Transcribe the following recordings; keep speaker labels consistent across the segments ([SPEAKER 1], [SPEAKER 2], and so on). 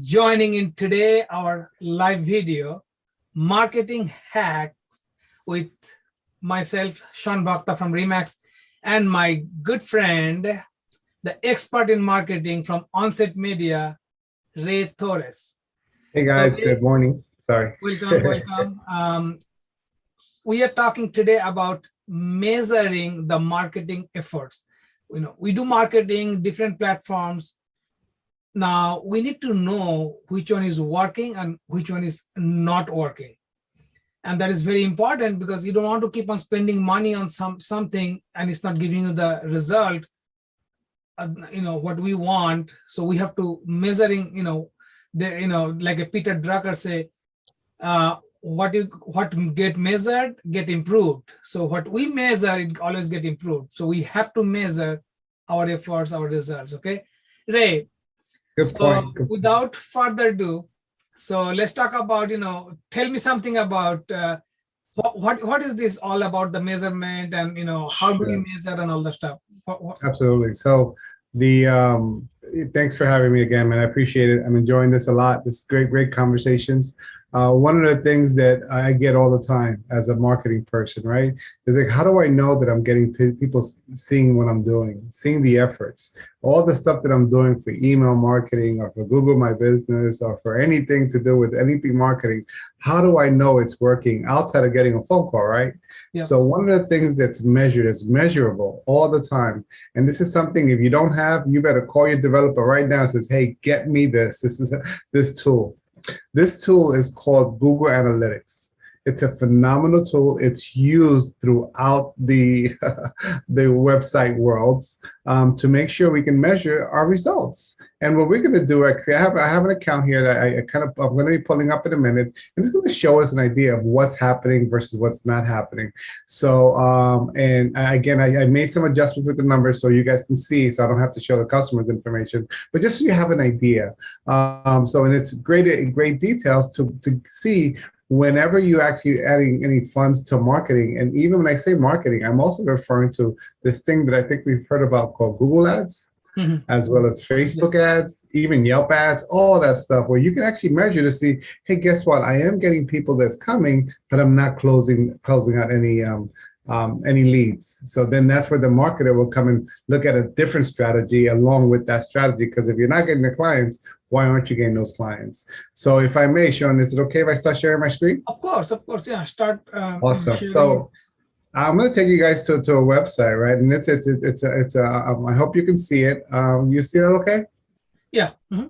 [SPEAKER 1] joining in today our live video, Marketing Hacks, with myself, Sean Bhakta from Remax, and my good friend, the expert in marketing from Onset Media, Ray Torres.
[SPEAKER 2] Hey
[SPEAKER 1] So
[SPEAKER 2] guys,
[SPEAKER 1] Ray,
[SPEAKER 2] good morning. Sorry.
[SPEAKER 1] welcome. We are talking today about measuring the marketing efforts. We do marketing, different platforms. Now we need to know which one is working and which one is not working. And that is very important because you don't want to keep on spending money on something and it's not giving you the result, what we want. So we have to measuring, like a Peter Drucker say, what get measured get improved. So what we measure, it always get improved. So we have to measure our efforts, our results. Okay, Ray.
[SPEAKER 2] Good point.
[SPEAKER 1] Without further ado, so let's talk about, tell me something about what is this all about, the measurement, and how do we
[SPEAKER 2] Sure.
[SPEAKER 1] measure and all the stuff.
[SPEAKER 2] Absolutely. So the thanks for having me again, man. I appreciate it. I'm enjoying this a lot. This great conversations. One of the things that I get all the time as a marketing person, right, is like, how do I know that I'm getting people seeing what I'm doing, seeing the efforts, all the stuff that I'm doing for email marketing or for Google My Business or for anything to do with anything marketing? How do I know it's working outside of getting a phone call, right?
[SPEAKER 1] Yeah.
[SPEAKER 2] So one of the things that's measured is measurable all the time. And this is something, if you don't have, you better call your developer right now and says, hey, get me this. This is this tool. This tool is called Google Analytics. It's a phenomenal tool. It's used throughout the the website worlds to make sure we can measure our results. And what we're going to do, I have an account here that I'm going to be pulling up in a minute, and it's going to show us an idea of what's happening versus what's not happening. So, and again, I made some adjustments with the numbers so you guys can see, so I don't have to show the customer's information, but just so you have an idea. And it's great details to see whenever you actually adding any funds to marketing. And even when I say marketing, I'm also referring to this thing that I think we've heard about called Google Ads, as well as Facebook ads, even Yelp ads, all that stuff, where you can actually measure to see, hey, guess what? I am getting people that's coming, but I'm not closing out any leads. So then that's where the marketer will come and look at a different strategy along with that strategy. Because if you're not getting the clients, why aren't you getting those clients? So if I may, Sean, is it okay if I start sharing my screen?
[SPEAKER 1] Of course, yeah. Start.
[SPEAKER 2] Awesome.
[SPEAKER 1] Sharing.
[SPEAKER 2] So I'm going to take you guys to a website, right? And it's I hope you can see it. You see it okay?
[SPEAKER 1] Yeah. Mm-hmm.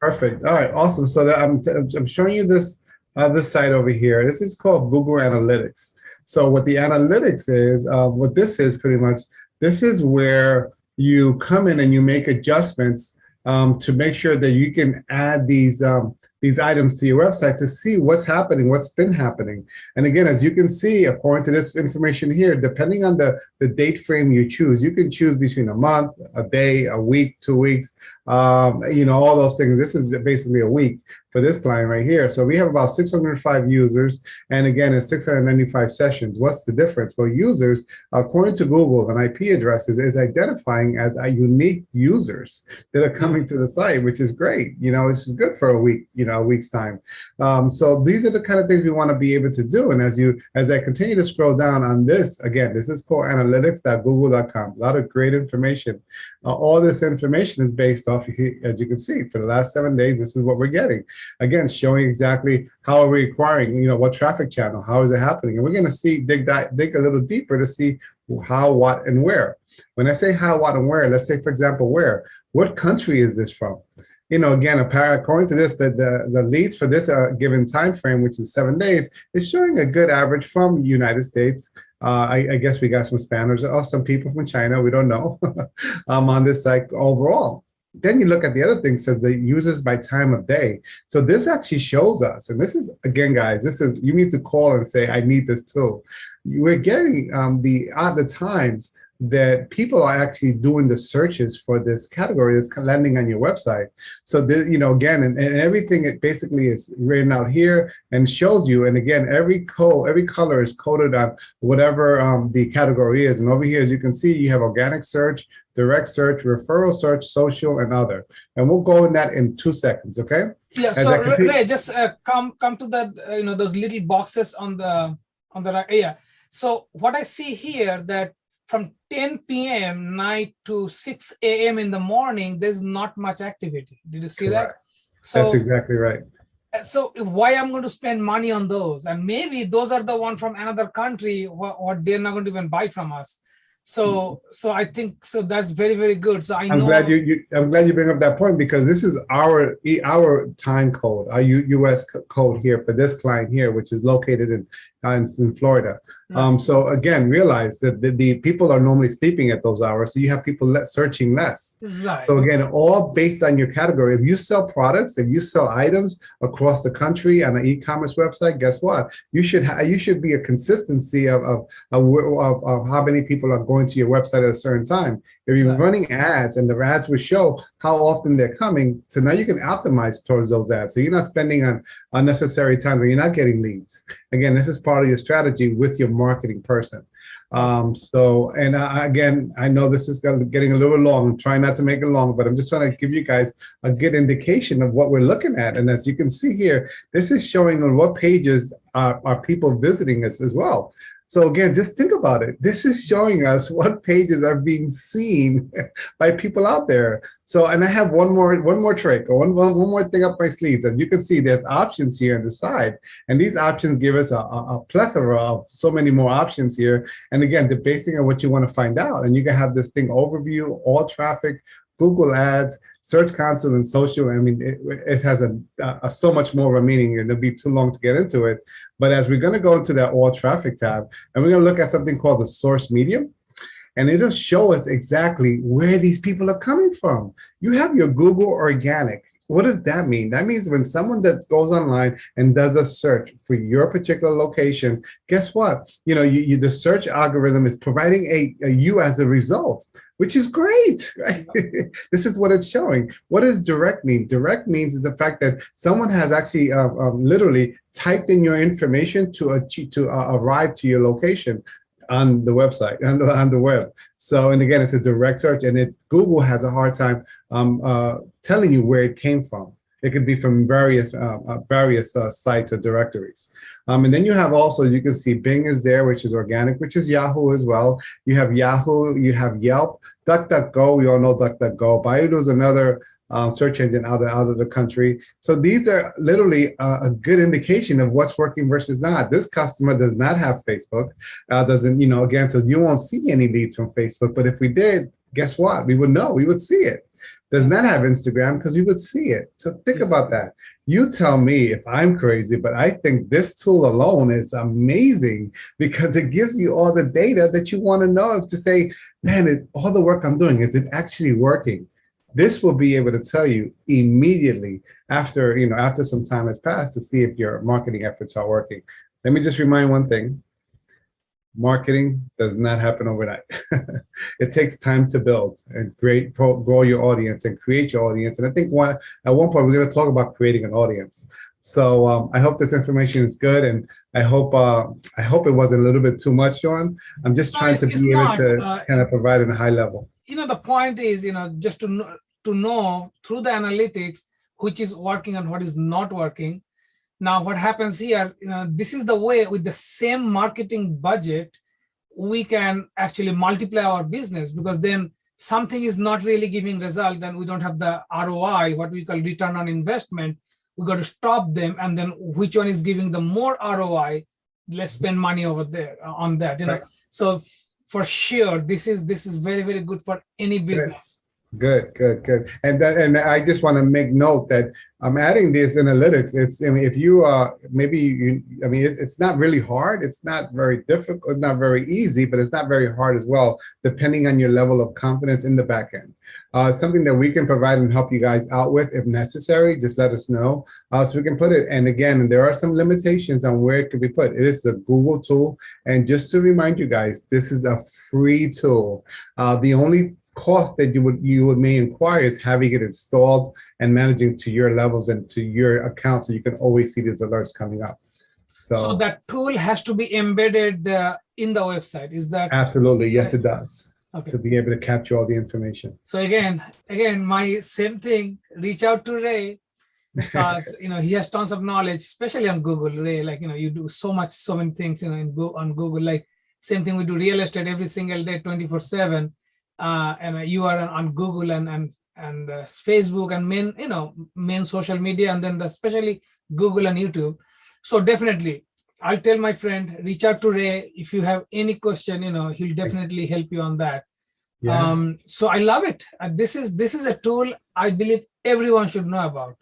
[SPEAKER 2] Perfect. All right. Awesome. So I'm showing you this site over here. This is called Google Analytics. So what the analytics is, what this is pretty much, this is where you come in and you make adjustments to make sure that you can add these items to your website to see what's happening, what's been happening. And again, as you can see, according to this information here, depending on the date frame you choose, you can choose between a month, a day, a week, 2 weeks, all those things. This is basically a week for this client right here. So we have about 605 users. And again, it's 695 sessions. What's the difference? Well, users, according to Google, an IP address is identifying as unique users that are coming to the site, which is great. Which is good for a week, a week's time. So these are the kind of things we want to be able to do. And as I continue to scroll down on this, again, this is called analytics.google.com. A lot of great information. All this information is based off, as you can see, for the last 7 days, this is what we're getting. Again, showing exactly how are we acquiring, what traffic channel, how is it happening? And we're going to dig a little deeper to see how, what, and where. When I say how, what, and where, let's say, for example, where, what country is this from? Again, according to this, the leads for this given time frame, which is 7 days, is showing a good average from United States. I guess we got some Spanish or some people from China, we don't know, on this site overall. Then you look at the other thing, says the users by time of day. So this actually shows us, and this is, again, guys, you need to call and say, I need this tool. We're getting the times that people are actually doing the searches for this category that's landing on your website. So again, and everything it basically is written out here and shows you. And again, every color is coded on whatever the category is. And over here, as you can see, you have organic search, direct search, referral search, social, and other. And we'll go in that in 2 seconds, okay?
[SPEAKER 1] Yeah.
[SPEAKER 2] As
[SPEAKER 1] So Ray, just come to that. Those little boxes on the right. Yeah. So what I see here, that from 10 p.m. night to 6 a.m. in the morning, there's not much activity. Did you see
[SPEAKER 2] Correct.
[SPEAKER 1] that? So
[SPEAKER 2] that's exactly right.
[SPEAKER 1] So why I'm going to spend money on those? And maybe those are the one from another country, or they're not going to even buy from us. So I think so that's very, very good. So
[SPEAKER 2] I'm glad you bring up that point, because this is our time code, our US code here for this client here, which is located in Florida.
[SPEAKER 1] Right.
[SPEAKER 2] So again, realize that the people are normally sleeping at those hours, so you have people searching less.
[SPEAKER 1] Right.
[SPEAKER 2] So again, all based on your category. If you sell products, if you sell items across the country on an e-commerce website, guess what? You should be a consistency of how many people are going to your website at a certain time. If you're
[SPEAKER 1] Right.
[SPEAKER 2] running ads and the ads will show how often they're coming, so now you can optimize towards those ads. So you're not spending on unnecessary time, or you're not getting leads. Again, this is part of your strategy with your marketing person. Again, I know this is getting a little long. I'm trying not to make it long, but I'm just trying to give you guys a good indication of what we're looking at. And as you can see here, this is showing on what pages are people visiting us as well. So again, just think about it. This is showing us what pages are being seen by people out there. So, and I have one more trick, or one more thing up my sleeves. As you can see, there's options here on the side, and these options give us a plethora of so many more options here. And again, basing on what you want to find out, and you can have this thing overview, all traffic, Google Ads, Search Console, and social. I mean, it has so much more of a meaning, and it'll be too long to get into it. But as we're going to go into that all traffic tab, and we're going to look at something called the source medium, and it'll show us exactly where these people are coming from. You have your Google organic. What does that mean? That means when someone that goes online and does a search for your particular location, guess what? The search algorithm is providing a you as a result, which is great, right? This is what it's showing. What does direct mean? Direct means is the fact that someone has actually literally typed in your information to arrive to your location on the website, on the web. So, and again, it's a direct search, and Google has a hard time telling you where it came from. It could be from various sites or directories. And then you have also, you can see Bing is there, which is organic, which is Yahoo as well. You have Yahoo, you have Yelp, DuckDuckGo, we all know DuckDuckGo. Baidu is another search engine out of the country. So these are literally a good indication of what's working versus not. This customer does not have Facebook, again, so you won't see any leads from Facebook. But if we did, guess what? We would know, we would see it. Does not have Instagram, because we would see it. So think about that. You tell me if I'm crazy, but I think this tool alone is amazing, because it gives you all the data that you want to know to say, man, all the work I'm doing, is it actually working? This will be able to tell you immediately after some time has passed, to see if your marketing efforts are working. Let me just remind one thing. Marketing does not happen overnight. It takes time to build and grow your audience and create your audience. And I think at one point we're going to talk about creating an audience. So I hope this information is good, and I hope it wasn't a little bit too much, Sean. I'm just trying to be able to kind of provide at a high level.
[SPEAKER 1] The point is, just to know through the analytics which is working and what is not working. Now, what happens here, this is the way, with the same marketing budget, we can actually multiply our business, because then something is not really giving result, then we don't have the ROI, what we call return on investment. We got to stop them, and then which one is giving the more ROI, let's spend money over there on that.
[SPEAKER 2] Right.
[SPEAKER 1] So for sure, this is very, very good for any business.
[SPEAKER 2] Good, good, good. And I just want to make note that I'm adding this analytics. It's, I mean, if you maybe you, I mean, it's not really hard. It's not very difficult, not very easy, but it's not very hard as well, depending on your level of confidence in the back end. Something that we can provide and help you guys out with if necessary. Just let us know so we can put it. And again, there are some limitations on where it could be put. It is a Google tool, and just to remind you guys, this is a free tool. The only cost that you would may inquire is having it installed and managing to your levels and to your account, so you can always see these alerts coming up.
[SPEAKER 1] So that tool has to be embedded in the website. Is that
[SPEAKER 2] absolutely, yes, it does.
[SPEAKER 1] Okay.
[SPEAKER 2] To be able to capture all the information.
[SPEAKER 1] So again, my same thing. Reach out to Ray, because he has tons of knowledge, especially on Google. Ray, like you do so many things on Google. Like same thing, we do real estate every single day, 24/7. And you are on Google and Facebook and main social media, and then especially Google and YouTube. So definitely, I'll tell my friend, reach out to Ray if you have any question. He'll definitely help you on that.
[SPEAKER 2] Yeah.
[SPEAKER 1] So I love it. This is a tool I believe everyone should know about.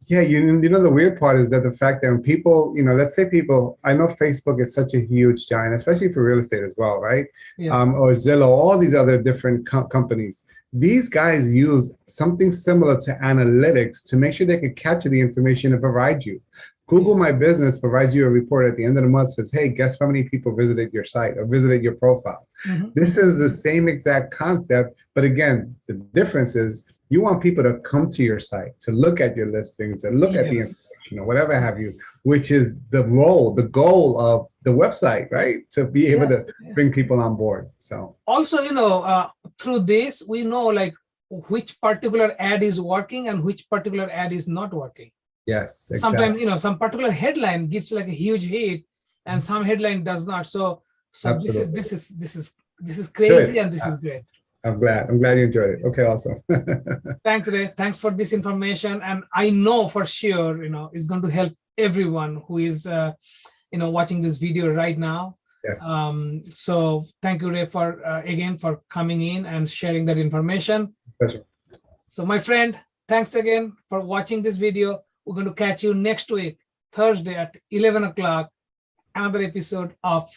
[SPEAKER 2] Yeah, you know, the weird part is that the fact that when people, let's say people, I know Facebook is such a huge giant, especially for real estate as well, right?
[SPEAKER 1] Yeah.
[SPEAKER 2] Or Zillow, all these other different companies. These guys use something similar to analytics to make sure they can capture the information and provide you. Google My Business provides you a report at the end of the month, says, hey, guess how many people visited your site or visited your profile? Mm-hmm. This is the same exact concept, but again, the difference is you want people to come to your site, to look at your listings, and look at the information or whatever have you, which is the goal of the website, right? To be able to bring people on board. So
[SPEAKER 1] also, through this, we know like which particular ad is working and which particular ad is not working.
[SPEAKER 2] Yes,
[SPEAKER 1] exactly. Sometimes, some particular headline gives like a huge hit and some headline does not. So this is crazy. Good. And this is great.
[SPEAKER 2] I'm glad you enjoyed it. Okay, awesome.
[SPEAKER 1] Thanks, Ray. Thanks for this information. And I know for sure, it's going to help everyone who is, watching this video right now.
[SPEAKER 2] Yes.
[SPEAKER 1] So thank you, Ray, for again, for coming in and sharing that information.
[SPEAKER 2] Pleasure.
[SPEAKER 1] So my friend, thanks again for watching this video. We're going to catch you next week, Thursday at 11 o'clock, another episode of